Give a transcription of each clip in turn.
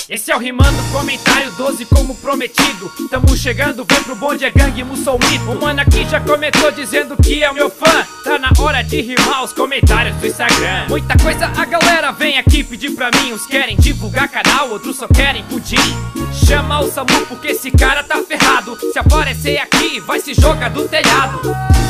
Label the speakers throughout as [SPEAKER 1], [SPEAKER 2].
[SPEAKER 1] Esse é o Rimando, comentário 12 como prometido. Tamo chegando, vem pro bonde, é gangue Mussolmito. O mano aqui já comentou dizendo que é o meu fã. Tá na hora de rimar os comentários do Instagram. Muita coisa a galera vem aqui pedir pra mim. Uns querem divulgar canal, outros só querem pudim. Chama o Samu porque esse cara tá ferrado. Se aparecer aqui, vai se jogar do telhado.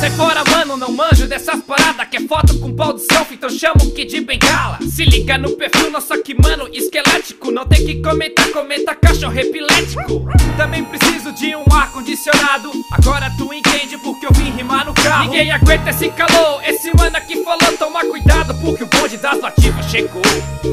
[SPEAKER 1] Sai fora mano, não manjo dessas paradas. Quer foto com pau de selfie, então chama o Kid Bengala. Se liga no perfil, nosso aqui mano, esquelético. Não tem que comentar, comenta cachorro epilético. Também preciso de um ar-condicionado. Agora tu entende porque eu vim rimar no carro. Ninguém aguenta esse calor, esse mano aqui falou. Toma cuidado porque o bonde das lativas chegou.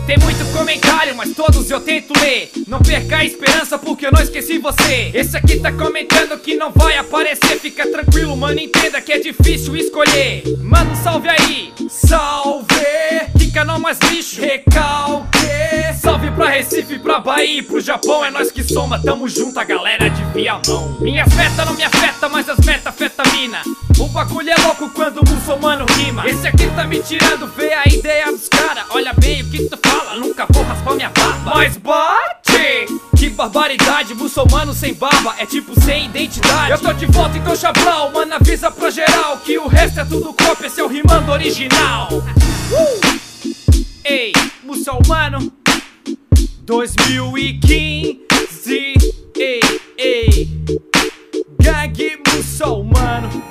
[SPEAKER 1] Tem muito comentário, mas todos eu tento ler. Não perca a esperança porque eu não esqueci você. Esse aqui tá comentando que não vai aparecer. Fica tranquilo mano, entenda que é difícil escolher. Mano, salve aí, salve. Que canal mais lixo, recalque. Salve pra Recife, pra Bahia e pro Japão. É nós que soma, tamo junto, a galera de Viamão. Minhas metas não me afeta, mas as metas afetam a mina. O bagulho é louco quando o muçulmano rima. Esse aqui tá me tirando, vê a ideia dos cara. Olha bem o que tu fala, nunca vou raspar minha barba. Mas bate! Que barbaridade, muçulmano sem barba é tipo sem identidade. Eu tô de volta então chabrão, mano avisa pra geral que o resto é tudo cópia, esse é o Rimando original. Ei, muçulmano 2015. Ei, ei, gangue muçulmano.